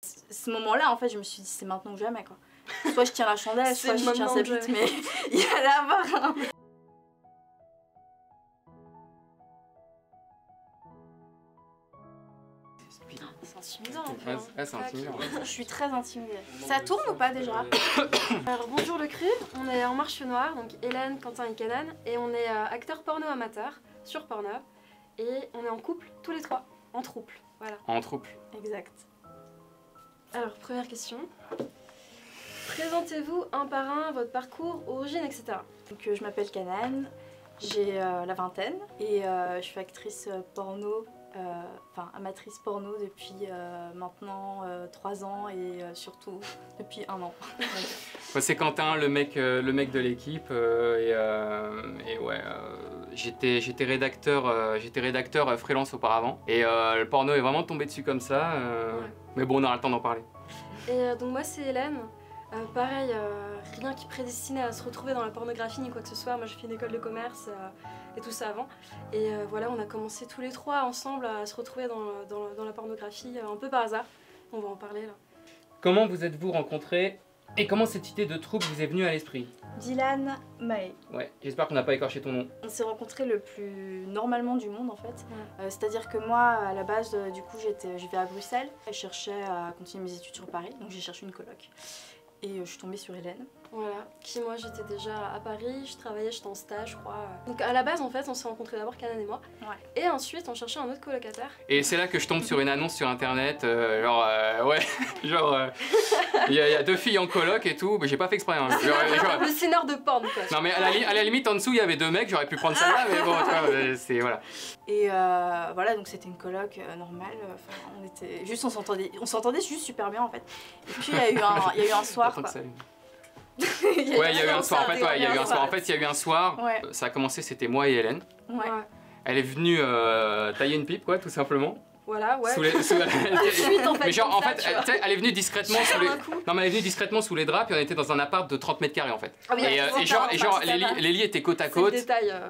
Ce moment-là, en fait, je me suis dit, c'est maintenant ou jamais, quoi. Soit je tiens la chandelle, soit je tiens sa bite, mais il allait avoir un... C'est intimidant un peu. Ouais, c'est intimidant. Je suis très intimidée. Ça tourne ou pas déjà? Alors bonjour le cru, on est en Marche Noire, donc Hélène, Quentin et Kenan, et on est acteurs porno amateurs sur Pornhub, et on est en couple tous les trois, en trouble, voilà. En trouble. Exact. Alors première question, présentez-vous un par un votre parcours, origine, etc. Donc je m'appelle Kenan, j'ai la vingtaine, et je suis actrice porno, enfin amatrice porno depuis maintenant 3 ans et surtout depuis 1 an. C'est Quentin, le mec de l'équipe, et ouais, j'étais rédacteur freelance auparavant, et le porno est vraiment tombé dessus comme ça, Ouais. Mais bon, on aura le temps d'en parler. Et donc moi c'est Hélène, pareil, rien qui prédestinait à se retrouver dans la pornographie ni quoi que ce soit, moi j'ai fait une école de commerce et tout ça avant, et voilà, on a commencé tous les trois ensemble à se retrouver dans la pornographie un peu par hasard, on va en parler là. Comment vous êtes-vous rencontrés et comment cette idée de troupe vous est venue à l'esprit? Dylan Mae. Ouais, j'espère qu'on n'a pas écorché ton nom. On s'est rencontrés le plus normalement du monde en fait. C'est-à-dire que moi, à la base, du coup, je vivais à Bruxelles. Je cherchais à continuer mes études sur Paris, donc j'ai cherché une coloc. Et je suis tombée sur Hélène. Voilà, qui moi j'étais déjà à Paris, je travaillais, j'étais en stage je crois. Donc à la base en fait on s'est rencontrés d'abord Kenan et moi, Ouais. et ensuite on cherchait un autre colocataire. Et c'est là que je tombe sur une annonce sur internet, ouais, genre, il y a 2 filles en coloc et tout, mais j'ai pas fait exprès. Hein. Le scénar de porn quoi. Non mais à la limite en dessous il y avait 2 mecs, j'aurais pu prendre ça là, mais bon, tu vois, c'est voilà. Et voilà, donc c'était une coloc normale, on était juste, on s'entendait juste super bien en fait. Et puis il y a eu un soir quoi. Ouais, il y a eu un soir, en fait, ouais, il y a eu un soir. En fait, il y a eu un soir, ouais. Ça a commencé, c'était moi et Hélène. Ouais. Elle est venue tailler une pipe, quoi, tout simplement. Voilà, ouais. Sous les... en fait, mais genre, en ça, fait, elle est venue discrètement sous les... Non, mais elle est venue discrètement sous les draps, puis on était dans un appart de 30 mètres carrés, en fait. Ah oui, et genre, les lits étaient côte à côte.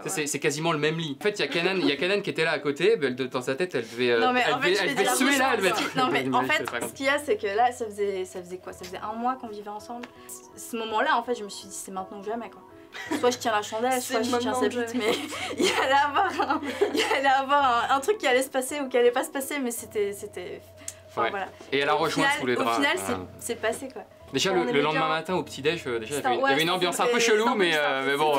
C'est quasiment le même lit. En fait, il y a Kenan qui était là à côté, dans sa tête, elle devait... Non, mais en fait, elle devait suer là, elle devait... Non, mais en fait, ce qu'il y a, c'est que là, ça faisait quoi? Ça faisait 1 mois qu'on vivait ensemble. Ce moment-là, en fait, je me suis dit, c'est maintenant ou jamais, quoi. Soit je tiens la chandelle, soit je tiens sa bite, mais il allait avoir un truc qui allait se passer ou qui allait pas se passer, mais c'était... Enfin, ouais. Voilà. Et elle a rejoint sous les draps. Au final, c'est passé, quoi. Déjà, le lendemain matin, au petit-déj, déjà, il y avait une ambiance un peu chelou, mais bon...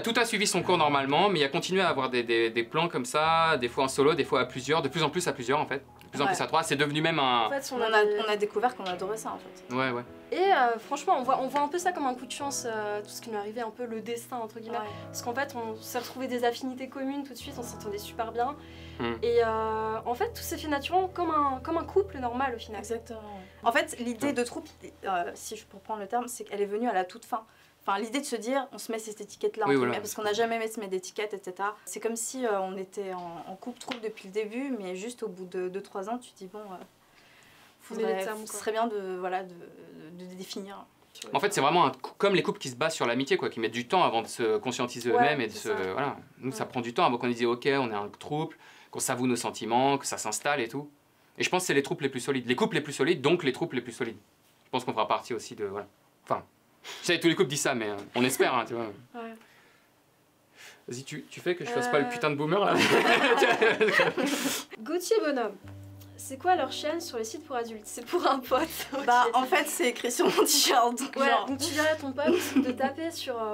Tout a suivi son cours normalement, mais il a continué à avoir des plans comme ça, des fois en solo, des fois à plusieurs, de plus en plus à plusieurs en fait, de plus en plus à 3, c'est devenu même un... En fait, on a découvert qu'on adorait ça en fait. Ouais, ouais. Et franchement, on voit un peu ça comme un coup de chance, tout ce qui nous arrivait, un peu le destin entre guillemets, parce qu'en fait on s'est retrouvé des affinités communes tout de suite, on s'entendait super bien, et en fait tout s'est fait naturellement comme un couple normal au final. Exactement. En fait l'idée de troupe, si je peux reprendre le terme, c'est qu'elle est venue à la toute fin. Enfin, l'idée de se dire, on se met cette étiquette-là, oui, voilà. Parce qu'on n'a jamais aimé se mettre d'étiquette, etc. C'est comme si on était en couple-troupe depuis le début, mais juste au bout de 2-3 ans, tu te dis, bon, ce serait bien de définir. En fait, c'est vraiment comme les couples qui se basent sur l'amitié, quoi, qui mettent du temps avant de se conscientiser eux-mêmes et de se... Voilà. Nous, ça prend du temps avant qu'on dise, ok, on est un couple, qu'on s'avoue nos sentiments, que ça s'installe et tout. Et je pense que c'est les troupes les plus solides. Les couples les plus solides, donc les troupes les plus solides. Je pense qu'on fera partie aussi de... Voilà. Enfin... Je sais, tous les couples disent ça, mais on espère, hein, tu vois. Ouais. Vas-y, tu fais que je fasse pas le putain de boomer, là. Gauthier Bonhomme, c'est quoi leur chaîne sur les sites pour adultes? C'est pour un pote. Okay. Bah, en fait, c'est écrit sur mon t-shirt. Donc tu dirais à ton pote de taper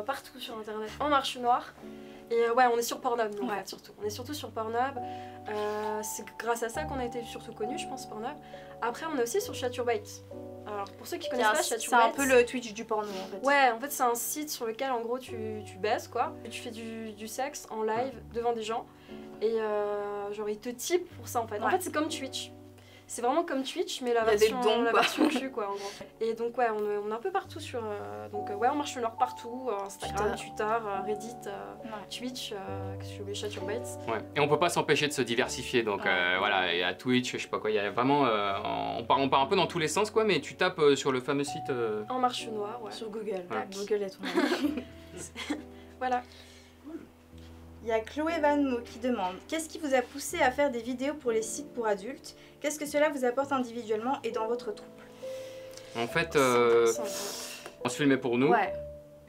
partout sur internet, en Marche Noire. Et ouais, on est sur Pornhub, nous, en fait, surtout. On est surtout sur Pornhub. C'est grâce à ça qu'on a été surtout connus, je pense, Pornhub. Après, on est aussi sur Chaturbate. Alors, pour ceux qui connaissent pas Chaturbate... C'est un peu le Twitch du porno, en fait. Ouais, en fait, c'est un site sur lequel, en gros, tu baises, quoi. Et tu fais du sexe en live devant des gens. Et genre, ils te typent pour ça, en fait. En fait, c'est comme Twitch. C'est vraiment comme Twitch, mais la version cul, quoi, en gros. Et donc, ouais, on est un peu partout sur... donc, ouais, on marche le nord partout. Instagram, Twitter, Reddit, Twitch, sur les Chaturbate. Ouais, et on peut pas s'empêcher de se diversifier. Donc, voilà, et à Twitch, je sais pas quoi, il y a vraiment... on part un peu dans tous les sens, quoi, mais tu tapes sur le fameux site... En Marche Noire, ouais. Sur Google. Ouais. Google est ton Voilà. Il y a Chloé Vanmo qui demande « Qu'est-ce qui vous a poussé à faire des vidéos pour les sites pour adultes? Qu'est-ce que cela vous apporte individuellement et dans votre troupe ?» En fait, on se filmait pour nous. Ouais.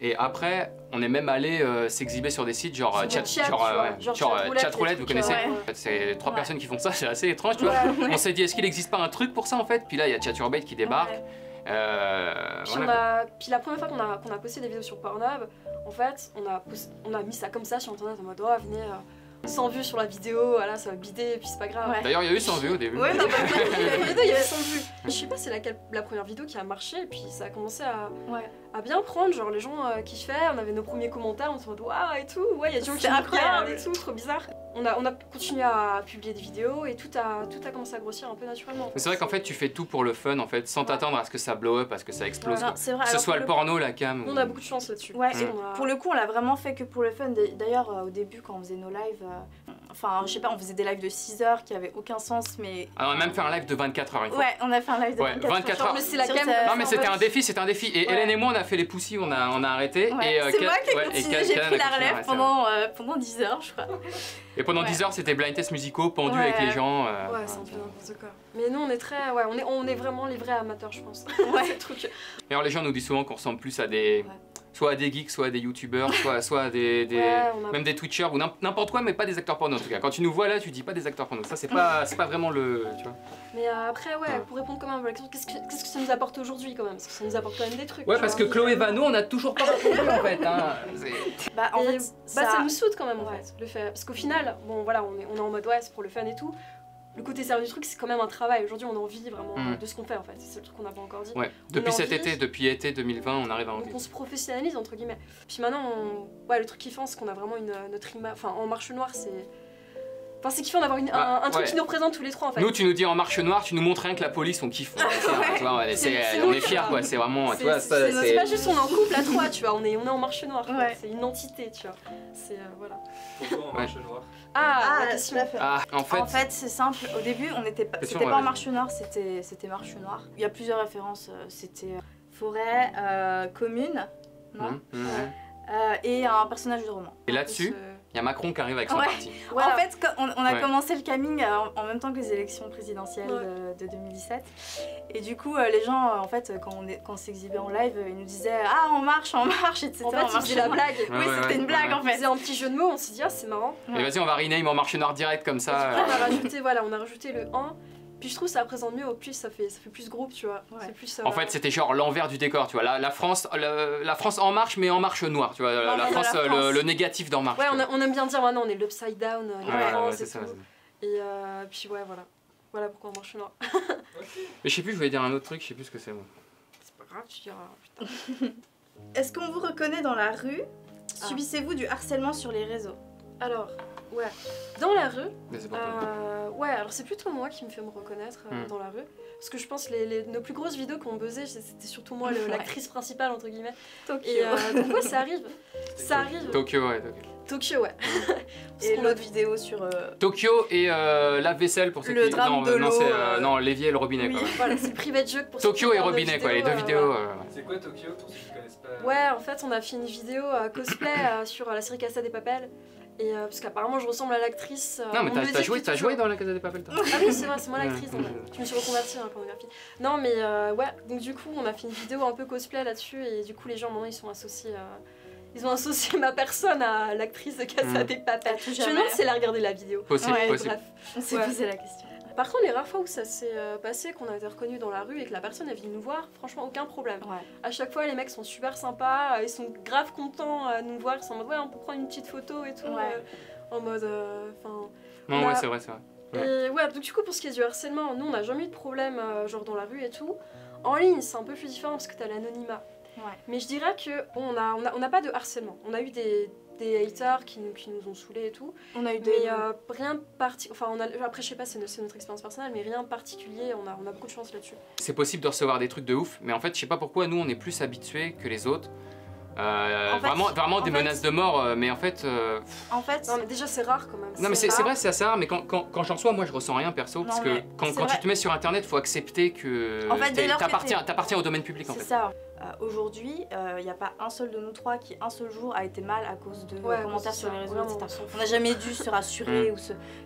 Et après, on est même allé s'exhiber sur des sites genre Chatroulette, vous connaissez C'est 3 personnes qui font ça, c'est assez étrange, tu vois. On s'est dit, est-ce qu'il n'existe pas un truc pour ça en fait? Puis là, il y a Chaturbate qui débarque. Puis la première fois qu'on a posté des vidéos sur Pornhub, en fait, on a mis ça comme ça sur internet en mode, oh, venez, 100 vues sur la vidéo, voilà, ça va bider, et puis c'est pas grave. D'ailleurs, il y a eu 100 vues au début. Ouais, non, il y avait 100 vues. Je sais pas c'est la première vidéo qui a marché, et puis ça a commencé à bien prendre, genre les gens kiffaient, on avait nos premiers commentaires, on se dit waouh et tout, ouais, il y a des gens qui nous regardent et tout, trop bizarre. On a continué à publier des vidéos et tout a commencé à grossir un peu naturellement. C'est vrai qu'en fait tu fais tout pour le fun en fait, sans t'attendre à ce que ça blow up, à ce que ça explose. Non, c'est vrai, que ce soit le porno, la cam. On a beaucoup de chance là-dessus. Ouais, pour le coup on l'a vraiment fait que pour le fun. D'ailleurs au début quand on faisait nos lives, enfin je sais pas, on faisait des lives de 6 heures qui avaient aucun sens mais... Alors, on a même fait un live de 24 heures une fois. Ouais, on a fait un live de 24 heures. Mais c'est la cam. Non mais c'était un défi, Et Hélène et moi on a fait les poussis, on a arrêté. C'est moi qui ai continué, j'ai pris la relève pendant 10 heures je crois. Et pendant 10 heures c'était blind tests musicaux pendus avec les gens. Ouais, c'est un peu n'importe quoi. Mais nous on est très, on est vraiment les vrais amateurs je pense. Ouais. Truc. Alors les gens nous disent souvent qu'on ressemble plus à des... soit à des geeks, soit à des youtubeurs, soit à même des twitchers ou n'importe quoi, mais pas des acteurs porno en tout cas. Quand tu nous vois là, tu dis pas des acteurs porno. Ça c'est pas vraiment le... Tu vois. Mais après pour répondre quand même à la question, qu'est-ce que ça nous apporte aujourd'hui quand même? Parce que ça nous apporte quand même des trucs. Ouais, parce que Chloé Vanno, on a toujours pas répondu en fait. Hein. En fait ça nous soude quand même en fait, le fait. Parce qu'au final, bon voilà, on est en mode c'est pour le fun et tout. Le côté sérieux du truc, c'est quand même un travail. Aujourd'hui, on a envie vraiment de ce qu'on fait en fait. C'est le truc qu'on n'a pas encore dit. Ouais. Depuis cet été, depuis été 2020, on arrive à envie. Donc on se professionnalise entre guillemets. Puis maintenant, le truc kiffant, c'est qu'on a vraiment notre image. Enfin, en marche noire, c'est. Enfin, c'est kiffant d'avoir un truc qui nous représente tous les trois en fait. Nous, tu nous dis en marche noire, tu nous montres rien que la police, on kiffe. On est fiers quoi. C'est vraiment. C'est pas juste on est en couple à trois, tu vois. On est en marche noire. C'est une entité, tu vois. C'est voilà. Pourquoi en marche noire? En fait, c'est simple. Au début, c'était pas en marche noire, c'était marche noire. Il y a plusieurs références. C'était forêt, commune, non et un personnage de roman. Et là-dessus, il y a Macron qui arrive avec son parti. Voilà. En fait, on a commencé le camming en même temps que les élections présidentielles de 2017. Et du coup, les gens, en fait, quand on s'exhibait en live, ils nous disaient « Ah, on marche, etc. » En fait, ils faisaient la blague. Oui, c'était une blague en fait. On faisait un petit jeu de mots, on s'est dit « Ah, c'est marrant. » Et vas-y, on va rename en marche noire direct comme ça. On a rajouté le 1. Puis je trouve que ça représente mieux, au plus ça fait plus groupe, tu vois. Plus, en fait, c'était genre l'envers du décor, tu vois. La France en marche, mais en marche noire, tu vois. La France, le négatif d'en marche. Ouais, on aime bien dire maintenant, on est l'upside down, la France et tout. Et puis voilà pourquoi on marche noire. Mais je sais plus, je voulais dire un autre truc, je sais plus ce que c'est. C'est pas grave, tu diras, putain. Est-ce qu'on vous reconnaît dans la rue? Subissez-vous du harcèlement sur les réseaux? Alors, dans la rue, alors c'est plutôt moi qui me fait me reconnaître dans la rue. Parce que je pense que nos plus grosses vidéos qu'on buzzait, c'était surtout moi l'actrice principale, entre guillemets. Tokyo. Et donc ça arrive. Tokyo, Tokyo, et l'autre vidéo sur... Tokyo et lave-vaisselle pour ceux qui... drame de l'eau. Non, l'évier et le robinet, quoi. Voilà, c'est le private joke pour Tokyo et robinet, quoi, les deux vidéos. C'est quoi Tokyo, pour ceux qui connaissent pas? Ouais, en fait, on a fait une vidéo cosplay sur la série Casa des Papel. Et parce qu'apparemment je ressemble à l'actrice. Non mais t'as joué dans la Casa des Papel toi? Ah oui c'est vrai, c'est moi l'actrice. Je me suis reconvertie en pornographie. Non mais donc du coup on a fait une vidéo un peu cosplay là-dessus et du coup les gens maintenant ils sont associés ils ont associé ma personne à l'actrice de Casa des Papel. Je me demande si elle a regardé la vidéo. Possible. Bref. On s'est posé la question. Par contre, les rares fois où ça s'est passé, qu'on a été reconnu dans la rue et que la personne est venue nous voir, franchement, aucun problème. À chaque fois, les mecs sont super sympas, ils sont grave contents à nous voir, ils sont en mode on peut prendre une petite photo et tout. En mode. Non, c'est vrai. Et donc du coup, pour ce qui est du harcèlement, nous on n'a jamais eu de problème, genre dans la rue et tout. En ligne, c'est un peu plus différent parce que t'as l'anonymat. Mais je dirais que on n'a pas de harcèlement. On a eu des haters qui nous ont saoulés et tout. On a eu des... Mais rien de particulier... Enfin, après, je sais pas, c'est notre expérience personnelle, mais rien de particulier, on a beaucoup de chance là-dessus. C'est possible de recevoir des trucs de ouf, mais en fait, je sais pas pourquoi, nous, on est plus habitués que les autres. Vraiment des menaces de mort, mais en fait... Non, mais déjà, c'est rare quand même. Non, mais c'est vrai, c'est assez rare, mais quand j'en reçois, moi, je ressens rien perso, parce que quand tu te mets sur Internet, faut accepter que t'appartiens au domaine public, en fait. C'est ça. Aujourd'hui, il n'y a pas un seul de nous trois qui, un seul jour, a été mal à cause de commentaires sur les réseaux, etc. On n'a jamais dû se rassurer ou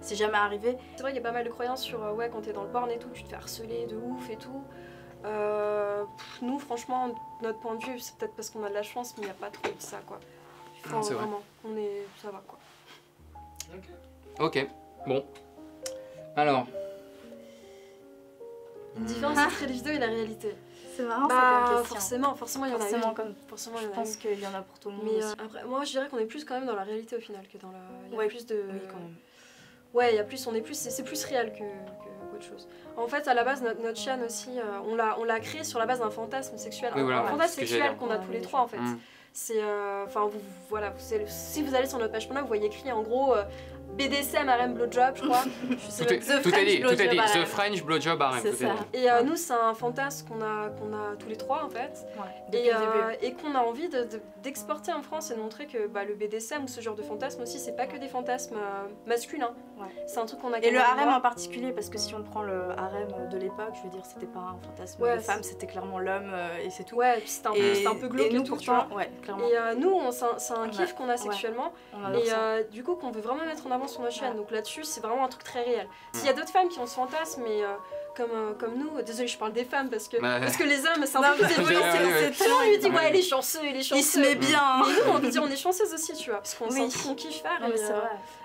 c'est jamais arrivé. C'est vrai qu'il y a pas mal de croyances sur quand t'es dans le porn et tout, tu te fais harceler de ouf et tout. Nous, franchement, notre point de vue, c'est peut-être parce qu'on a de la chance, mais il n'y a pas trop de ça, quoi. Enfin, vraiment, ça va, quoi. Ok, bon. Alors. Une différence entre les vidéos et la réalité. C'est marrant, ça comme question. Forcément, il y en a une. Je pense qu'il y en a pour tout le monde. Mais après, moi, je dirais qu'on est plus quand même dans la réalité au final que dans la. Il y a plus de. Oui, quand même. Ouais, il y a plus, c'est plus réel qu'autre chose. En fait, à la base, notre chaîne aussi, on l'a créée sur la base d'un fantasme sexuel. Un fantasme sexuel qu'on a tous les trois, en fait. C'est, enfin, si vous allez sur notre page Pornhub, vous voyez écrit en gros BDSM, harem, blowjob, je crois. Tout est dit, The French Blowjob harem. Et nous, c'est un fantasme qu'on a tous les trois, en fait. Et qu'on a envie d'exporter en France et de montrer que le BDSM ou ce genre de fantasme aussi, c'est pas que des fantasmes masculins. C'est un truc qu'on a. Et le harem en particulier, parce que si on prend le harem de l'époque, je veux dire, c'était pas un fantasme de femme, c'était clairement l'homme et c'est tout. Ouais, c'était un peu glauque et tout, tu vois. Et nous, c'est un kiff qu'on a sexuellement. Et du coup, qu'on veut vraiment mettre en avant sur notre chaîne. Donc là-dessus, c'est vraiment un truc très réel. S'il y a d'autres femmes qui ont ce fantasme, mais comme nous, désolé, je parle des femmes parce que les hommes, c'est un peu plus évolué. Tout le monde lui dit, ouais, il est chanceux, il se met bien. Mais nous, on veut dire, on est chanceuses aussi, tu vois, parce qu'on kiffe faire.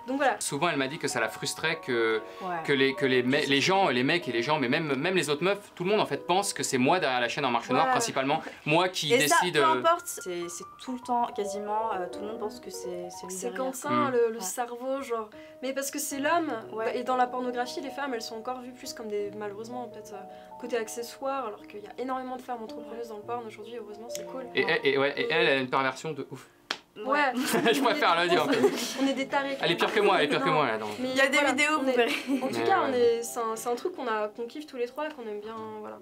Donc voilà. Souvent, elle m'a dit que ça la frustrait que les gens, les mecs et les gens, mais même les autres meufs, tout le monde en fait pense que c'est moi derrière la chaîne en marche noire, principalement. Moi qui décide. Peu importe, c'est tout le temps, quasiment, tout le monde pense que c'est lui derrière. C'est Quentin, le cerveau, genre. Mais parce que c'est l'homme, et dans la pornographie, les femmes, elles sont encore vues plus comme des, malheureusement, peut-être côté accessoire, alors qu'il y a énormément de femmes entrepreneuses dans le porn aujourd'hui, heureusement, c'est cool. Et elle a une perversion de ouf. Ouais, je préfère le dire. On est des tarés. Elle est pire que moi, là. Il y a des vidéos, vous verrez. En tout cas, c'est un truc qu'on kiffe tous les trois et qu'on aime bien, voilà.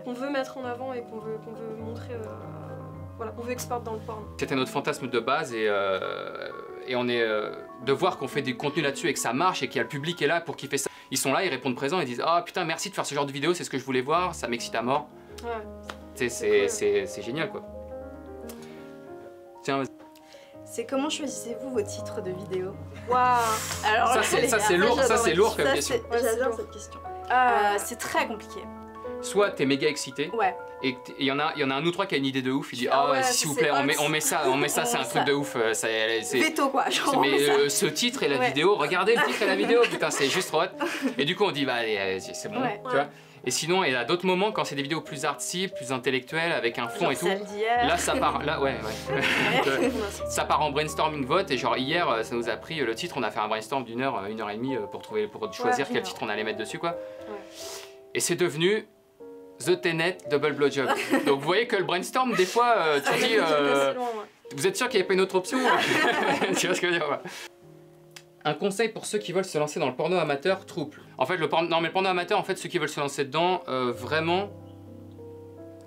Qu'on veut mettre en avant et qu'on veut montrer, voilà, qu'on veut exporter dans le porn. C'était notre fantasme de base et on est de voir qu'on fait du contenu là-dessus et que ça marche et qu'il y a le public est là pour kiffer ça. Ils sont là, ils répondent présent, ils disent ah putain merci de faire ce genre de vidéo, c'est ce que je voulais voir, ça m'excite à mort. Ouais. C'est génial quoi. Tiens. C'est comment choisissez-vous vos titres de vidéos? Waouh. Alors ça c'est lourd comme question. J'adore cette question. C'est très compliqué. Soit t'es méga excité. Ouais. Et il y en a un ou trois qui a une idée de ouf, il dit s'il vous plaît on met ça c'est un truc de ouf. Veto quoi. Mais ce titre et la vidéo, regardez le titre et la vidéo, putain c'est juste trop hot. Et du coup on dit bah allez c'est bon, tu vois. Et sinon, il y a d'autres moments quand c'est des vidéos plus artsy, plus intellectuelles, avec un fond et tout. Là, ça part, ça part en brainstorming vote. Et genre hier, ça nous a pris le titre. On a fait un brainstorm d'1 heure, 1 heure et demie pour choisir quel titre on allait mettre dessus, quoi. Et c'est devenu The Tenet Double Blowjob. Donc vous voyez que le brainstorm, des fois, tu dis, vous êtes sûr qu'il n'y avait pas une autre option? Tu vois ce que je veux dire? Un conseil pour ceux qui veulent se lancer dans le porno amateur, trouble. En fait, le porno amateur, en fait, ceux qui veulent se lancer dedans, vraiment...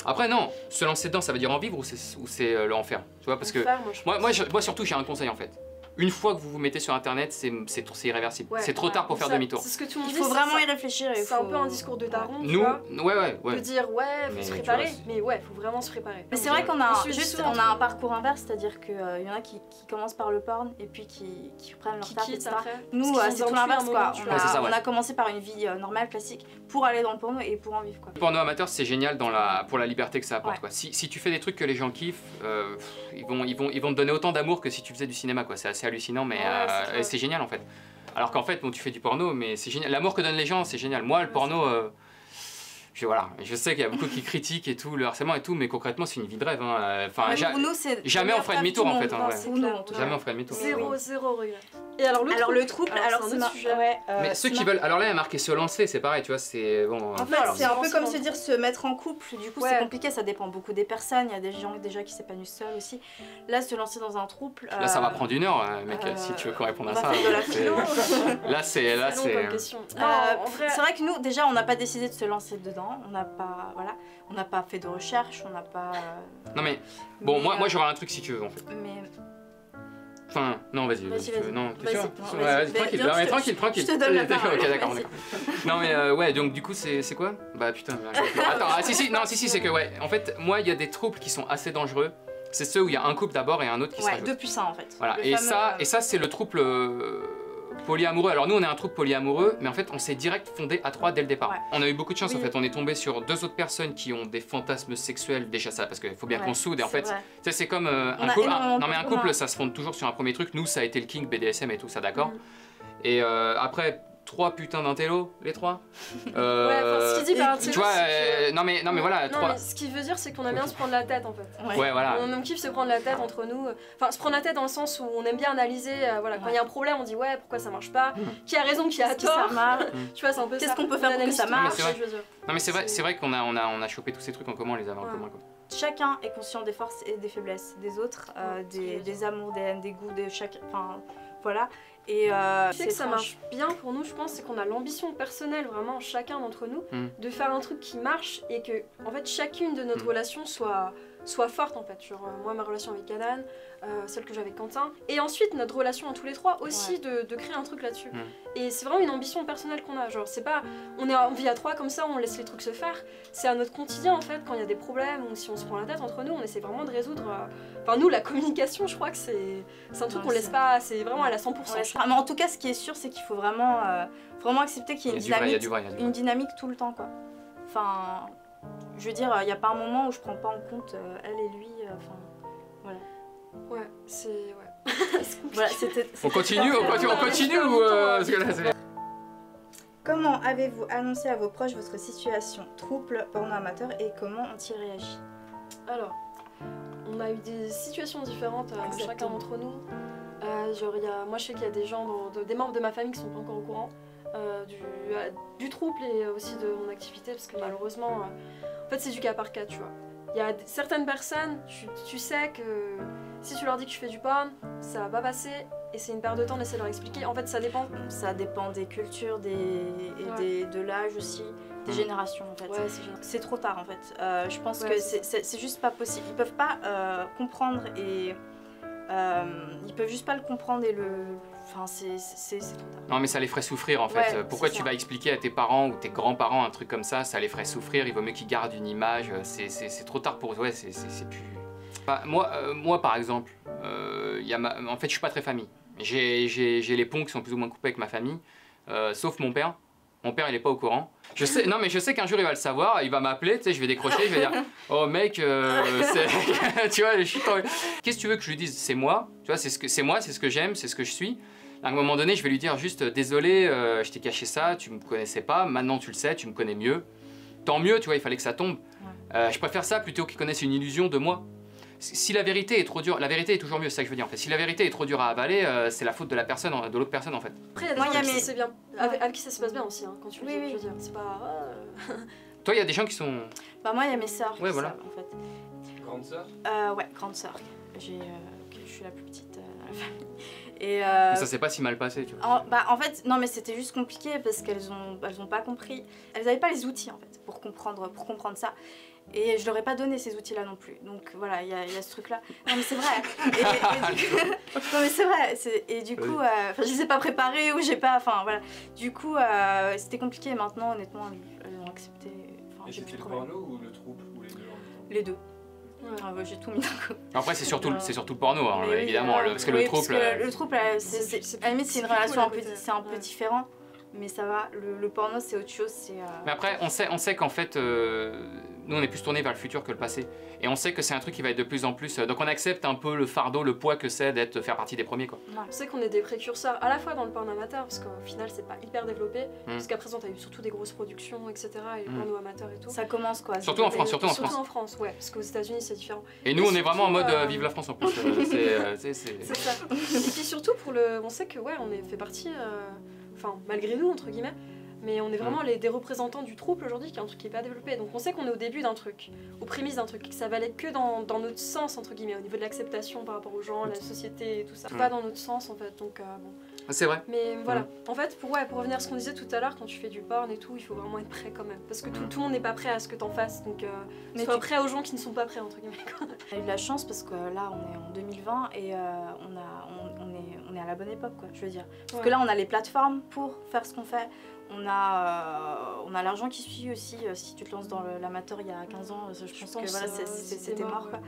Après, non, se lancer dedans, ça veut dire en vivre ou c'est l'enfer? Tu vois, parce que... Moi, surtout, j'ai un conseil, en fait. Une fois que vous vous mettez sur internet, c'est irréversible. C'est trop tard pour faire demi-tour. C'est ce que tout le monde dit. Il faut vraiment y réfléchir. C'est un peu un discours de daron. Nous, ouais. De dire faut se préparer, mais faut vraiment se préparer. Mais c'est vrai qu'on a un parcours inverse, c'est-à-dire qu'il y en a qui commencent par le porn et puis qui prennent leur taf, etc. Nous, c'est tout l'inverse, quoi. On a commencé par une vie normale, classique, pour aller dans le porno et pour en vivre, quoi. Le porno amateur, c'est génial pour la liberté que ça apporte, quoi. Si tu fais des trucs que les gens kiffent, ils vont te donner autant d'amour que si tu faisais du cinéma, quoi. C'est assez hallucinant, mais c'est génial en fait. Alors qu'en fait, bon, tu fais du porno, mais c'est génial. L'amour que donnent les gens, c'est génial. Moi, le porno, je sais qu'il y a beaucoup qui critiquent et tout, le harcèlement et tout, mais concrètement, c'est une vie de rêve. Enfin, jamais on ferait demi-tour en fait. Jamais on ferait demi-tour. Zéro regret. Et alors le trouble, c'est un autre sujet. Mais ceux qui veulent, alors là, il y a marqué se lancer, c'est pareil, tu vois, c'est bon. En fait, c'est un peu comme se dire se mettre en couple. Du coup, c'est compliqué, ça dépend beaucoup des personnes. Il y a des gens déjà qui s'épanouissent seuls aussi. Là, se lancer dans un trouble. Là, ça va prendre 1 heure, mec, si tu veux qu'on réponde à ça. Là, c'est. C'est vrai que nous, déjà, on n'a pas décidé de se lancer dedans. On n'a pas fait de recherche, on n'a pas. Non mais bon, moi j'aurais un truc si tu veux en fait. Mais Enfin, non, vas-y. Non, t'es sûr? Ouais, vas-y, tranquille. Je te donne la parole. Ok, d'accord. Non, mais ouais, donc du coup, c'est quoi? Bah putain. Attends, si, c'est que ouais. En fait, moi, il y a des troubles qui sont assez dangereux. C'est ceux où il y a un couple d'abord et un autre qui se rajoute. Ouais, 2 plus 1 en fait. Voilà, et ça, c'est le trouble polyamoureux. Alors nous, on est un trouble polyamoureux, mais en fait, on s'est direct fondé à 3 dès le départ. Ouais. On a eu beaucoup de chance, en fait. On est tombé sur 2 autres personnes qui ont des fantasmes sexuels, déjà ça, parce qu'il faut bien qu'on soude. Et en fait, c'est comme un couple. Non, mais un couple, ça se fonde toujours sur un premier truc. Nous, ça a été le kink, BDSM et tout ça, d'accord. Et après... 3 putains d'intello, les 3. Ouais, ce qu'il dit par tu vois, non mais voilà. Non, mais ce qu'il veut dire, c'est qu'on aime bien se prendre la tête en fait. Ouais, voilà. On kiffe se prendre la tête entre nous. Enfin, se prendre la tête dans le sens où on aime bien analyser. Voilà, quand il y a un problème, on dit ouais, pourquoi ça marche pas, qui a raison, qui a tort. Tu vois, c'est un peu ça. Qu'est-ce qu'on peut faire pour que ça marche? Non, mais c'est vrai qu'on a chopé tous ces trucs en commun, on les avait en commun quoi. Chacun est conscient des forces et des faiblesses des autres, des amours, des haines, des goûts, de chacun. Enfin, voilà. Et ce qui fait que ça marche bien pour nous, je pense, c'est qu'on a l'ambition personnelle, vraiment, chacun d'entre nous, de faire un truc qui marche et que, en fait, chacune de notre relation soit forte, en fait. Genre, moi, ma relation avec Alan, celle que j'ai avec Quentin, et ensuite notre relation en tous les 3 aussi, de créer un truc là-dessus. Et c'est vraiment une ambition personnelle qu'on a. Genre, c'est pas, on vit à 3 comme ça, on laisse les trucs se faire. C'est à notre quotidien, en fait, quand il y a des problèmes ou si on se prend la tête entre nous, on essaie vraiment de résoudre. Enfin, nous, la communication, je crois que c'est un truc qu'on laisse pas, c'est vraiment à la 100%. Mais en tout cas, ce qui est sûr, c'est qu'il faut vraiment accepter qu'il y ait une dynamique tout le temps, quoi. Enfin, je veux dire, il n'y a pas un moment où je prends pas en compte elle et lui, enfin, voilà. Ouais, c'est... Ouais. Voilà, on continue ou parce que là, c'est... Comment avez-vous annoncé à vos proches votre situation trouble porno amateur et comment ont-ils réagi? Alors, on a eu des situations différentes chacun d'entre nous. Genre, moi je sais qu'il y a des gens, des membres de ma famille qui sont pas encore au courant du trouble et aussi de mon activité parce que malheureusement, en fait c'est du cas par cas, tu vois. Il y a certaines personnes, tu sais que si tu leur dis que tu fais du porn, ça va pas passer et c'est une perte de temps d'essayer de leur expliquer. En fait, ça dépend. Ça dépend des cultures, de l'âge aussi, des générations en fait. Ouais, c'est trop tard en fait. Je pense que c'est juste pas possible. Ils peuvent pas comprendre et ils peuvent juste pas le comprendre et le. Enfin, c'est trop tard. Non, mais ça les ferait souffrir en fait. Pourquoi tu vas expliper à tes parents ou tes grands-parents un truc comme ça? Ça les ferait souffrir. Il vaut mieux qu'ils gardent une image. C'est trop tard pour eux. Ouais, c'est plus. Bah, moi, par exemple, en fait, je suis pas très famille. J'ai les ponts qui sont plus ou moins coupés avec ma famille, sauf mon père. Mon père, il est pas au courant. Je sais qu'un jour, il va le savoir. Il va m'appeler, tu sais, je vais décrocher, je vais dire « Oh mec, tu vois, je suis qu'est-ce que tu veux que je lui dise? C'est moi, tu vois, c'est moi, c'est ce que j'aime, c'est ce que je suis. » À un moment donné, je vais lui dire juste « Désolé, je t'ai caché ça, tu me connaissais pas, maintenant tu le sais, tu me connais mieux. Tant mieux, tu vois, il fallait que ça tombe. Je préfère ça plutôt qu'ils connaissent une illusion de moi. » Si la vérité est trop dure, la vérité est toujours mieux, c'est ça que je veux dire en fait. Si la vérité est trop dure à avaler, c'est la faute de l'autre personne en fait. Après, il y a des gens qui c'est bien, avec qui ça se passe bien aussi, hein, quand tu le dis, je veux dire, c'est pas... Toi, il y a des gens qui sont... Bah moi, il y a mes sœurs, ouais, voilà. en fait. Grande sœur? Ouais, grande sœur. Je suis la plus petite de la famille. Et ça s'est pas si mal passé, tu vois. En fait, non mais c'était juste compliqué parce qu'elles ont pas compris. Elles avaient pas les outils en fait pour comprendre ça. Et je leur ai pas donné ces outils-là non plus. Donc voilà, il y a ce truc-là. Non mais c'est vrai. Non mais c'est vrai. Et du coup, je les ai pas préparés ou j'ai pas... Enfin voilà. Du coup, c'était compliqué. Maintenant, honnêtement, elles ont accepté. Et c'était le porno ou le trouple ou les deux en même temps? Les deux. Ouais, j'ai tout mis d'un coup. Après, c'est surtout le porno, hein, évidemment. Parce que le trouble... Le trouble, à la limite, c'est une relation un peu différente. Mais ça va, le porno c'est autre chose, Mais après, on sait qu'en fait, nous on est plus tourné vers le futur que le passé. Et on sait que c'est un truc qui va être de plus en plus... Donc on accepte un peu le fardeau, le poids que c'est de faire partie des premiers, quoi. Ouais. On sait qu'on est des précurseurs, à la fois dans le porno amateur, parce qu'au final c'est pas hyper développé, jusqu'à présent t'as eu surtout des grosses productions, etc. et le porno amateur et tout. Ça commence quoi. Surtout en France, surtout en France, ouais, parce qu'aux États-Unis c'est différent. Et nous on est vraiment en mode vive la France en plus. C'est ça. Et puis surtout on sait que ouais, on fait partie... Enfin, malgré nous, entre guillemets, mais on est vraiment des représentants du trouble aujourd'hui, qui est un truc qui n'est pas développé. Donc on sait qu'on est au début d'un truc, aux prémices d'un truc, que ça valait que dans notre sens, entre guillemets, au niveau de l'acceptation par rapport aux gens, la société et tout ça. Pas dans notre sens, en fait, donc bon. C'est vrai. Mais voilà, en fait, pour revenir à ce qu'on disait tout à l'heure, quand tu fais du porn et tout, il faut vraiment être prêt quand même. Parce que tout le monde n'est pas prêt à ce que t'en fasses, donc sois prêt aux gens qui ne sont pas prêts, entre guillemets. On a eu de la chance parce que là, on est en 2020 et on on est à la bonne époque, quoi, je veux dire. Parce que là, on a les plateformes pour faire ce qu'on fait. On a l'argent qui suit aussi. Si tu te lances dans l'amateur il y a 15 ans, je pense que voilà, c'était mort, quoi.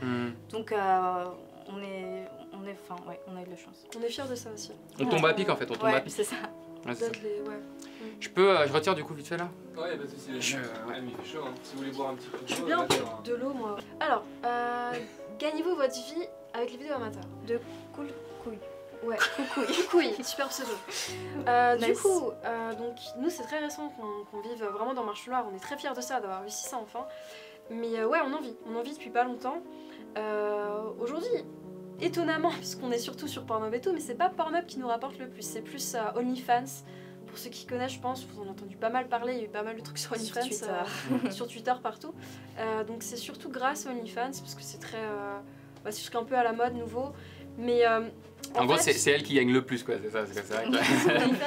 Donc, on a eu de la chance. On est fiers de ça aussi. On tombe à pic, en fait, on tombe à pic. C'est ça. Je retire du coup vite fait là? Ouais, y'a pas de soucis, il fait chaud, hein. Si vous voulez boire un petit peu de Je veux bien un peu de l'eau, moi. Alors, gagnez-vous votre vie avec les vidéos amateurs? De cool couille. Ouais, couille, super pseudo. Nice. Du coup, donc nous c'est très récent qu'on vive vraiment dans Marche-Loire, on est très fiers de ça, d'avoir réussi ça enfin. Mais ouais, on en vit depuis pas longtemps. Aujourd'hui, étonnamment, puisqu'on est surtout sur Pornhub et tout, mais c'est pas Pornhub qui nous rapporte le plus, c'est plus OnlyFans. Pour ceux qui connaissent, je pense, vous en avez entendu pas mal parler, il y a eu pas mal de trucs sur OnlyFans, sur Twitter, partout. Donc c'est surtout grâce à OnlyFans, parce que c'est très... c'est un peu à la mode, nouveau. Mais en gros, c'est elle qui gagne le plus, quoi, c'est ça, c'est vrai.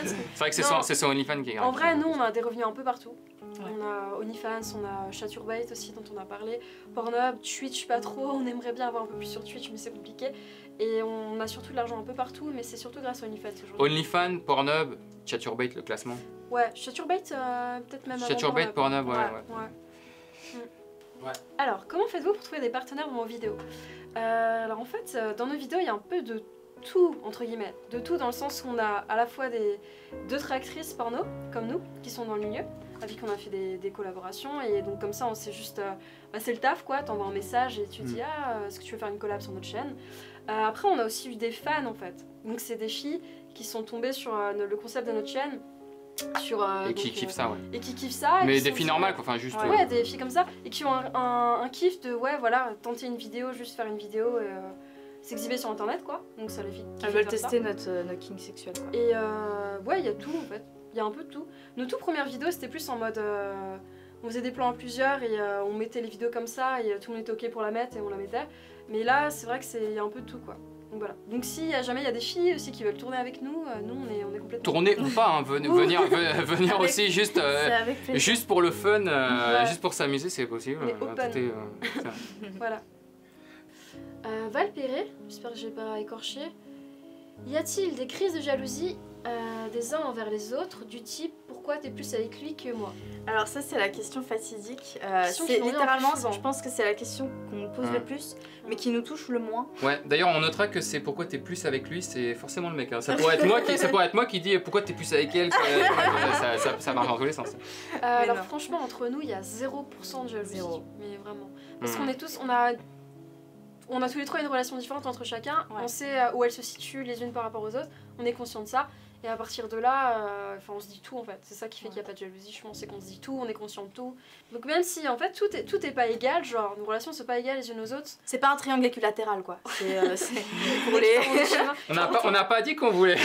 C'est vrai que c'est son OnlyFans qui gagne. En vrai, nous, on a des revenus un peu partout. On a OnlyFans, on a Chaturbate aussi, dont on a parlé. Pornhub, Twitch, pas trop. On aimerait bien avoir un peu plus sur Twitch, mais c'est compliqué. Et on a surtout de l'argent un peu partout, mais c'est surtout grâce à OnlyFans aujourd'hui. OnlyFans, Pornhub, Chaturbate, le classement. Ouais, Chaturbate, peut-être même avant Chaturbate, Pornhub, ouais. Alors, comment faites-vous pour trouver des partenaires dans vos vidéos? Alors en fait, dans nos vidéos, il y a un peu de tout, entre guillemets. De tout dans le sens où on a à la fois d'autres actrices porno, comme nous, qui sont dans le milieu, avec qui on a fait des collaborations. Et donc comme ça, on sait juste... c'est le taf, quoi. T'envoies un message et tu dis « Ah, est-ce que tu veux faire une collab sur notre chaîne ?» Après, on a aussi eu des fans, en fait. Donc c'est des filles qui sont tombées sur le concept de notre chaîne. Et qui kiffent ça, ouais. Et qui kiffent ça. Mais des filles normales, quoi, enfin juste... Ouais, des filles comme ça, et qui ont un kiff de, tenter une vidéo, juste faire une vidéo et s'exhiber sur internet, quoi. Donc ça les filles qui veulent tester notre king sexuel, quoi. Et il y a tout, en fait. Il y a un peu de tout. Nos toutes premières vidéos, c'était plus en mode... on faisait des plans à plusieurs et on mettait les vidéos comme ça, et tout le monde était ok pour la mettre, et on la mettait. Mais là, c'est vrai que y a un peu de tout, quoi. Donc voilà. Donc si jamais il y a des filles aussi qui veulent tourner avec nous, nous on est complètement... Tourner ou pas, hein, venir aussi juste, juste pour le fun, juste pour s'amuser, c'est possible. Voilà. Val Perret, j'espère que j'ai pas écorché. Y a-t-il des crises de jalousie des uns envers les autres, du type pourquoi t'es plus avec lui que moi? Alors ça c'est la question fatidique, c'est littéralement, je pense que c'est la question qu'on nous pose le plus, mais qui nous touche le moins. Ouais, d'ailleurs on notera que c'est pourquoi t'es plus avec lui, c'est forcément le mec, hein. Ça pourrait être moi qui dit pourquoi t'es plus avec elle, ça marche dans tous les sens. Alors franchement entre nous il y a 0% de jalousie, mais vraiment. Parce qu'on est tous, on a tous les trois une relation différente entre chacun, on sait où elles se situent les unes par rapport aux autres, on est conscient de ça. Et à partir de là, on se dit tout en fait. C'est ça qui fait qu'il n'y a pas de jalousie. Je pense c'est qu'on se dit tout, on est conscient de tout. Donc même si en fait tout est pas égal, genre nos relations sont pas égales les unes aux autres. C'est pas un triangle équilatéral quoi. C'est pour les. On n'a pas dit qu'on voulait.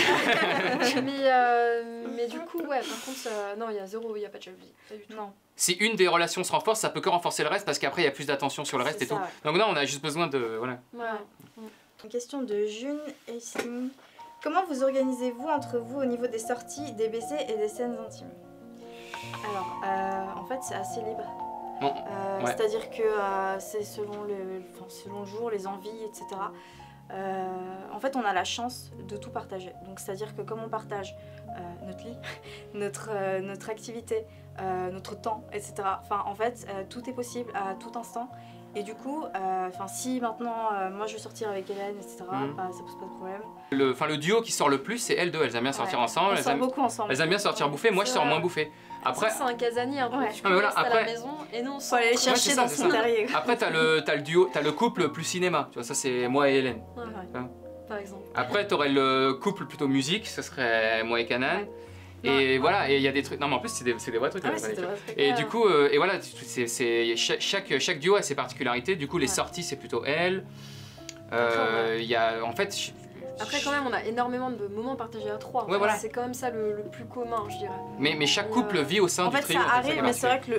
mais du coup ouais. Par contre non il y a pas de jalousie. Pas du tout. Non. Si une des relations se renforce, ça peut que renforcer le reste parce qu'après il y a plus d'attention sur le reste et tout. Donc non, on a juste besoin de voilà. Une question de June et Sim. Comment vous organisez-vous entre vous au niveau des sorties, des baisers et des scènes intimes? Alors, en fait, c'est assez libre. C'est-à-dire que c'est selon le jour, les envies, etc. En fait, on a la chance de tout partager. Donc, c'est-à-dire que comme on partage notre lit, notre activité, notre temps, etc. Enfin, en fait, tout est possible à tout instant. Et du coup, si maintenant moi je veux sortir avec Hélène, etc., ça pose pas de problème. Le duo qui sort le plus, c'est elles deux. Elles aiment bien sortir ensemble. On sort beaucoup ensemble. Elles aiment bien sortir bouffer. Moi, je sors moins bouffer. Après, c'est un casanier un peu. Tu peux rester à la maison et nous on faut aller les chercher dans son terrier. Après, t'as le duo, t'as le couple plus cinéma. Tu vois, ça c'est moi et Hélène. Par exemple. Après, t'aurais le couple plutôt musique. Ça serait moi et Canan. Et voilà, et il y a des trucs. Non, mais en plus, c'est des vrais trucs. Et du coup, et voilà, chaque duo a ses particularités. Du coup, les sorties, c'est plutôt elle. Il y a, en fait. Après, quand même, on a énormément de moments partagés à trois. Voilà. C'est quand même ça le plus commun, je dirais. Mais chaque couple vit au sein du trio. En fait, ça arrive, mais c'est vrai que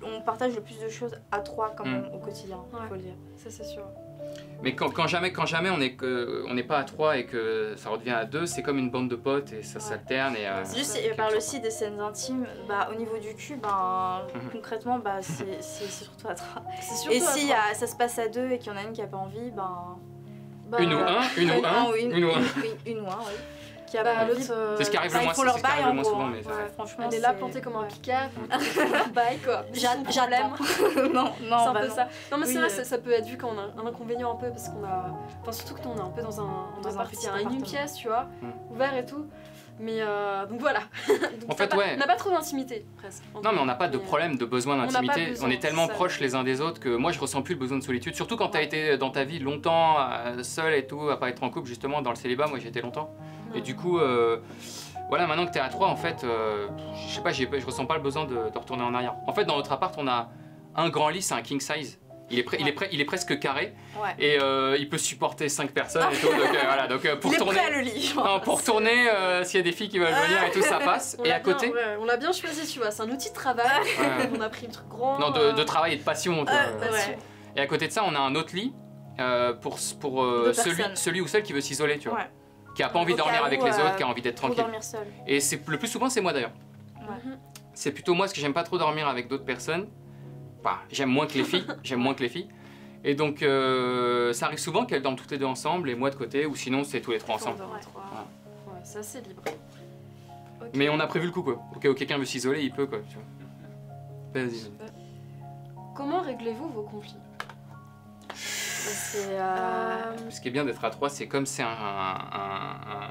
on partage le plus de choses à trois quand même au quotidien, faut le dire. Ça, c'est sûr. Mais quand jamais on n'est pas à 3 et que ça redevient à 2, c'est comme une bande de potes et ça s'alterne. C'est juste, il parle aussi des scènes intimes. Au niveau du cul, concrètement, c'est surtout à 3. Et si ça se passe à 2 et qu'il y en a une qui n'a pas envie, Une ou un, Une ou un, oui. Qui a l'autre. C'est ce qui arrive le moins, faut leur bail en moins gros. souvent. Mais Franchement, elle est là plantée comme un picard. Bail quoi. J'attends. Non, c'est un peu ça. Non mais c'est vrai, ça peut être vu quand on a un inconvénient un peu parce qu'on a. Enfin surtout que nous on est un peu dans un appart, il y a une pièce, tu vois, ouvert et tout. Mais donc voilà. Donc en fait, ouais. On n'a pas trop d'intimité, presque. Non, mais on n'a pas de problème, de besoin d'intimité. On est tellement proches les uns des autres que moi, je ressens plus le besoin de solitude. Surtout quand tu as été dans ta vie longtemps, seul et tout, à pas être en couple, justement, dans le célibat. Moi, j'ai été longtemps. Et du coup, voilà, maintenant que tu es à 3, en fait, je sais pas, je ressens pas le besoin de retourner en arrière. En fait, dans notre appart, on a un grand lit, c'est un king size. Il est presque carré et il peut supporter 5 personnes et tout. Donc, voilà, donc pour tourner, prêt, le lit. Non, pour tourner, s'il y a des filles qui veulent venir et tout, ça passe. Et à côté, on l'a bien choisi, tu vois. C'est un outil de travail. On a pris le truc grand. Non, de travail et de passion. Et à côté de ça, on a un autre lit pour celui ou celle qui veut s'isoler, tu vois. Qui a pas envie de dormir avec les autres, qui a envie d'être tranquille. Dormir seul. Et le plus souvent, c'est moi d'ailleurs. C'est plutôt moi parce que j'aime pas trop dormir avec d'autres personnes. Enfin, j'aime moins que les filles. Et donc, ça arrive souvent qu'elles dorment toutes les deux ensemble et moi de côté, ou sinon c'est tous les trois ensemble. Ouais, c'est assez libre. Okay. Mais on a prévu le coup quoi. Au cas où quelqu'un veut s'isoler, il peut quoi. Vas-y. Comment réglez-vous vos conflits? Ce qui est bien d'être à 3, c'est comme c'est un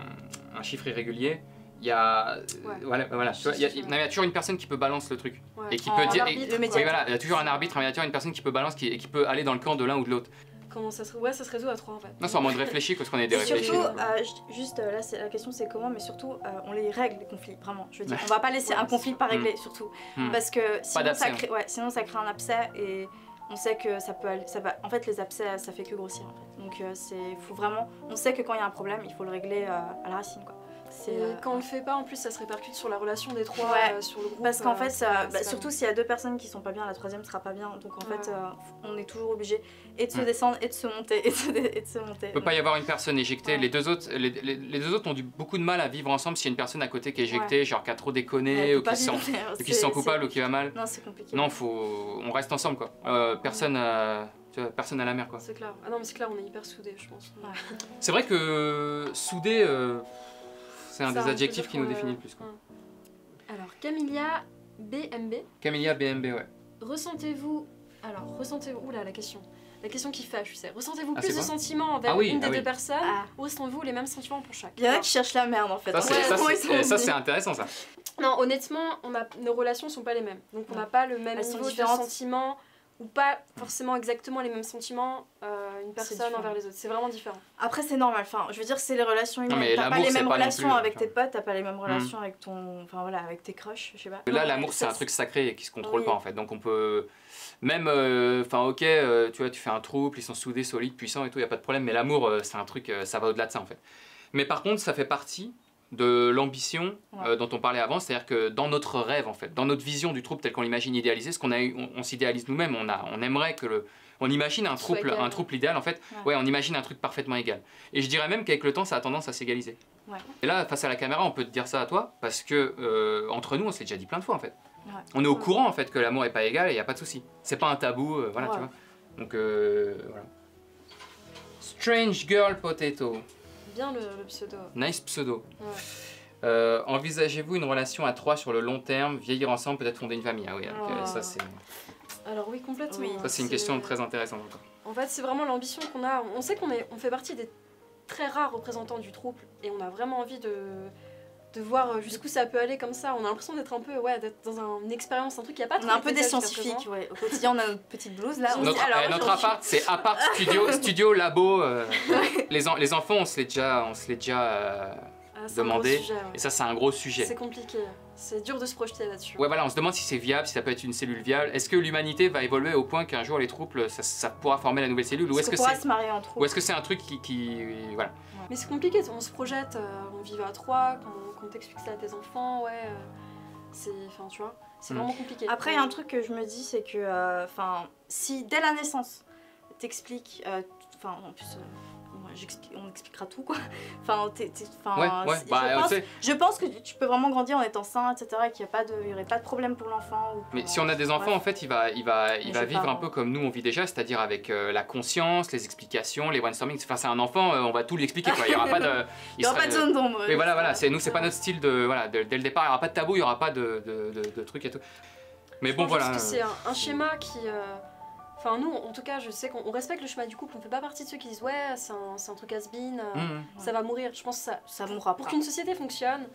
chiffre irrégulier. Il y a, voilà, tu vois, il y a toujours une personne qui peut balancer le truc et qui peut dire, voilà, il y a toujours un arbitre, il y a toujours une personne qui peut balancer et qui peut aller dans le camp de l'un ou de l'autre. Comment ça se résout à 3 en fait. Non, c'est en mode réfléchi parce qu'on est des réfléchis. Surtout, juste là, la question c'est comment, mais surtout on les règle les conflits, vraiment. Je veux dire, on va pas laisser un conflit pas réglé surtout, parce que sinon ça crée un abcès et on sait que ça va. En fait, les abcès ça fait que grossir. En fait. Donc faut vraiment, on sait que quand il y a un problème, il faut le régler à la racine quoi. Et quand on le fait pas, en plus, ça se répercute sur la relation des trois, sur le groupe. Parce qu'en fait, surtout s'il y a 2 personnes qui sont pas bien, la troisième sera pas bien. Donc en fait, on est toujours obligé et de se descendre et de se monter et de se monter. Il peut pas y avoir une personne éjectée. Les deux autres ont beaucoup de mal à vivre ensemble s'il y a une personne à côté qui est éjectée, genre qui a trop déconné ou qui se sent coupable ou qui va mal. Non, c'est compliqué. Non, on reste ensemble quoi. Personne à la mer quoi. C'est clair. Ah non, mais c'est clair, on est hyper soudés, je pense. C'est vrai que soudés. C'est un des adjectifs qui nous définit le plus. Quoi. Alors, Camilla BMB. Camilla BMB, ouais. Ressentez-vous... Oula, la question qui fâche, tu sais. Ressentez-vous plus de sentiments envers une des 2 personnes ou ressentez-vous les mêmes sentiments pour chaque? Il y en a qui cherchent la merde en fait. Ça, c'est intéressant ça. Non, honnêtement, nos relations sont pas les mêmes. Donc on n'a pas le même niveau de sentiments ou pas forcément exactement les mêmes sentiments une personne envers les autres. C'est vraiment différent. Après c'est normal, enfin je veux dire c'est les relations humaines. T'as pas les mêmes relations avec tes potes, t'as pas les mêmes relations avec avec tes crushs, je sais pas. Là l'amour c'est un truc sacré et qui se contrôle pas en fait. Donc on peut même tu vois tu fais un trouble, ils sont soudés, solides, puissants et tout, y a pas de problème, mais l'amour c'est un truc ça va au-delà de ça en fait. Mais par contre ça fait partie de l'ambition dont on parlait avant, c'est-à-dire que dans notre rêve en fait, dans notre vision du trouble tel qu'on l'imagine idéalisé, ce qu'on a eu, on s'idéalise nous-mêmes, on aimerait que on imagine un trouble idéal en fait, on imagine un truc parfaitement égal. Et je dirais même qu'avec le temps ça a tendance à s'égaliser. Et là face à la caméra on peut te dire ça à toi parce que entre nous on s'est déjà dit plein de fois en fait. On est au courant en fait que l'amour est pas égal et il y a pas de souci. C'est pas un tabou, voilà tu vois. Donc voilà. Strange Girl Potato. Bien le pseudo. Nice pseudo. Envisagez-vous une relation à 3 sur le long terme, vieillir ensemble, peut-être fonder une famille? Ah oui, ça c'est... Alors oui, complètement. Oui. Ça c'est une question très intéressante. En fait, c'est vraiment l'ambition qu'on a. On sait on fait partie des très rares représentants du trouble et on a vraiment envie de voir jusqu'où ça peut aller comme ça. On a l'impression d'être un peu, d'être dans une expérience, un truc qui a pas trop. On est un peu des scientifiques, Au quotidien, on a notre petite blouse là. Notre appart, c'est appart, studio, labo. Les enfants, on se l'est déjà demandé. Sujet, et ça, c'est un gros sujet. C'est compliqué. C'est dur de se projeter là-dessus. Ouais, voilà, on se demande si c'est viable, si ça peut être une cellule viable. Est-ce que l'humanité va évoluer au point qu'un jour les troubles, ça pourra former la nouvelle cellule, ou est-ce que pourra se marier en troupe, ou est-ce que c'est un truc qui voilà. Mais c'est compliqué. On se projette, on vit à 3, quand t'expliques ça à tes enfants, tu vois, c'est vraiment compliqué. Après, il y a un truc que je me dis, c'est que, si dès la naissance, t'expliques, en plus, on expliquera tout quoi. Enfin, je pense que tu peux vraiment grandir en étant sain, etc. Et qu'il n'y aurait pas de problème pour l'enfant. Mais si on a des enfants, en fait, il va vivre un peu comme nous on vit déjà, c'est-à-dire avec la conscience, les explications, les brainstorming. Enfin, c'est un enfant, on va tout lui expliquer quoi. Il n'y aura pas de, pas de zone d'ombre. Mais voilà, c'est pas notre style dès le départ, il n'y aura pas de tabou, il n'y aura pas de trucs et tout. Mais bon, voilà. Parce que c'est un schéma qui. Enfin, nous, en tout cas, je sais qu'on respecte le schéma du couple. On fait pas partie de ceux qui disent ouais, c'est un truc has-been, ça va mourir. Je pense que ça mourra. Pour qu'une société fonctionne,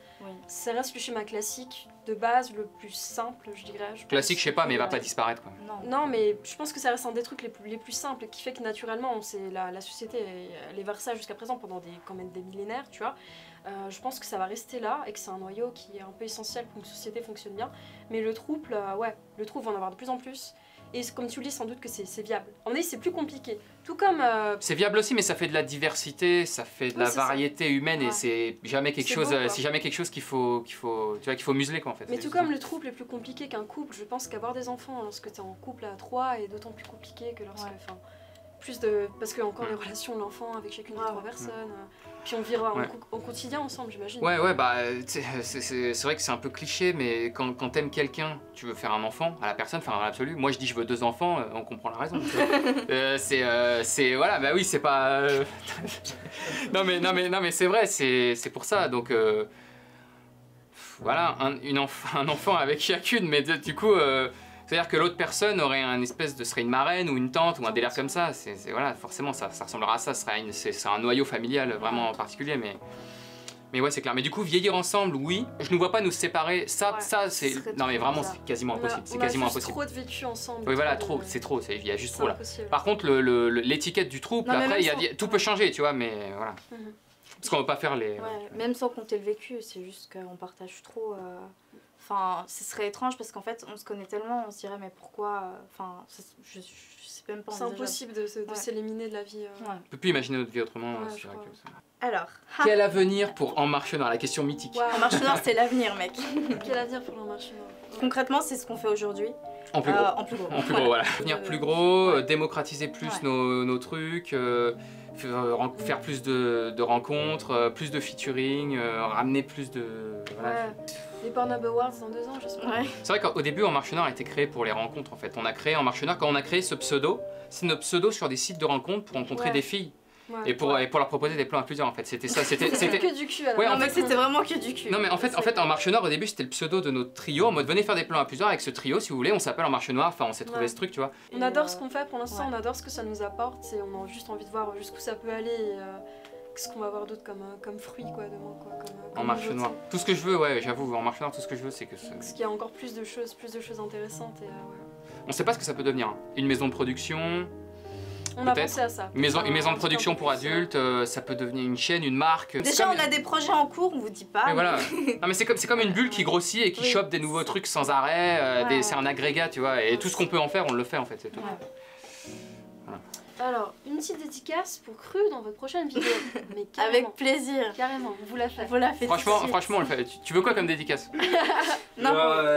ça reste le schéma classique de base, le plus simple, je dirais. Classique, je sais pas, mais il va pas disparaître quoi. Non, mais je pense que ça reste un des trucs les plus simples qui fait que naturellement, la société, elle est vers ça jusqu'à présent pendant quand même des millénaires, tu vois. Je pense que ça va rester là et que c'est un noyau qui est un peu essentiel pour qu'une société fonctionne bien. Mais le trouble, le trouble va en avoir de plus en plus. Et comme tu le dis, sans doute que c'est viable. En fait, c'est plus compliqué. Tout comme... C'est viable aussi, mais ça fait de la diversité, ça fait de la variété humaine et c'est jamais quelque chose qu'il faut museler quoi en fait. Mais tout comme le trouble est plus compliqué qu'un couple, je pense qu'avoir des enfants lorsque tu es en couple à 3 est d'autant plus compliqué que lorsque... Parce que encore les relations de l'enfant avec chacune des 3 personnes, puis on vivra au quotidien ensemble, j'imagine. C'est vrai que c'est un peu cliché, mais quand t'aimes quelqu'un, tu veux faire un enfant à la personne, enfin dans l'absolu. Moi je dis je veux 2 enfants, on comprend la raison. C'est pas. non mais c'est vrai, c'est pour ça. Donc voilà, un enfant avec chacune, mais du coup. C'est-à-dire que l'autre personne aurait serait une marraine ou une tante ou un délire comme ça. Forcément, ça ressemblera à ça. C'est un noyau familial vraiment particulier, mais ouais, c'est clair. Mais du coup, vieillir ensemble, oui. Je ne vois pas nous séparer. Ça, c'est. Non, mais vraiment, c'est quasiment impossible. C'est quasiment impossible. Trop de vécu ensemble. Oui, voilà, c'est trop. Il y a juste trop là. Par contre, l'étiquette du trouble, après, tout peut changer, tu vois, mais voilà. Parce qu'on ne veut pas faire les. Même sans compter le vécu, c'est juste qu'on partage trop. Enfin, ce serait étrange parce qu'en fait, on se connaît tellement, on se dirait mais pourquoi... Enfin, je sais même pas. C'est impossible de s'éliminer de la vie. On peut plus imaginer notre vie autrement. Alors... Quel avenir pour En Marche Nord? La question mythique. En Marche Nord, c'est l'avenir, mec. Quel avenir pour En Marche Nord? Concrètement, c'est ce qu'on fait aujourd'hui. En plus gros. Voilà. Devenir plus gros, démocratiser plus nos trucs, faire plus de rencontres, plus de featuring, ramener plus de... Les Pornhub Awards dans 2 ans, j'espère. C'est vrai qu'au début, En Marche Nord a été créé pour les rencontres en fait. On a créé En Marche Nord, quand on a créé ce pseudo, c'est notre pseudo sur des sites de rencontres pour rencontrer des filles. Et pour leur proposer des plans à plusieurs en fait. C'était ça, c'était que du cul alors. En fait, c'était vraiment que du cul. Non mais en fait En Marche Nord au début c'était le pseudo de notre trio en mode venez faire des plans à plusieurs avec ce trio si vous voulez, on s'appelle En Marche Noire, enfin on s'est trouvé ce truc tu vois. On adore ce qu'on fait pour l'instant, on adore ce que ça nous apporte et on a juste envie de voir jusqu'où ça peut aller et ce qu'on va avoir d'autre comme fruit quoi demain quoi. En Marche Noire. Tout ce que je veux, j'avoue, En Marche Noire tout ce que je veux c'est que... Parce qu'il y a encore plus de choses intéressantes et On sait pas ce que ça peut devenir. Une maison de production... On a pensé à ça. Une maison de production pour adultes, ça peut devenir une chaîne, une marque. Déjà, on a des projets en cours, on vous dit pas. Mais voilà. Non, mais c'est comme une bulle qui grossit et qui chope des nouveaux trucs sans arrêt. C'est un agrégat, tu vois. Et tout ce qu'on peut en faire, on le fait en fait, c'est tout. Voilà. Alors, une petite dédicace pour Cru dans votre prochaine vidéo. Mais avec plaisir. Carrément, vous la faites. Franchement, on le fait. Tu veux quoi comme dédicace? Non.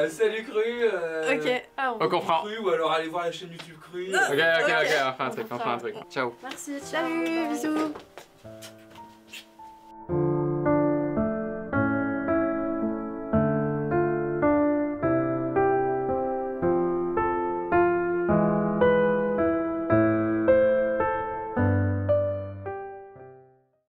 Salut Cru. Ok. On comprend. Cru, ou alors allez voir la chaîne YouTube Cru. Ok, on fait un truc. Ciao. Merci, salut, bisous.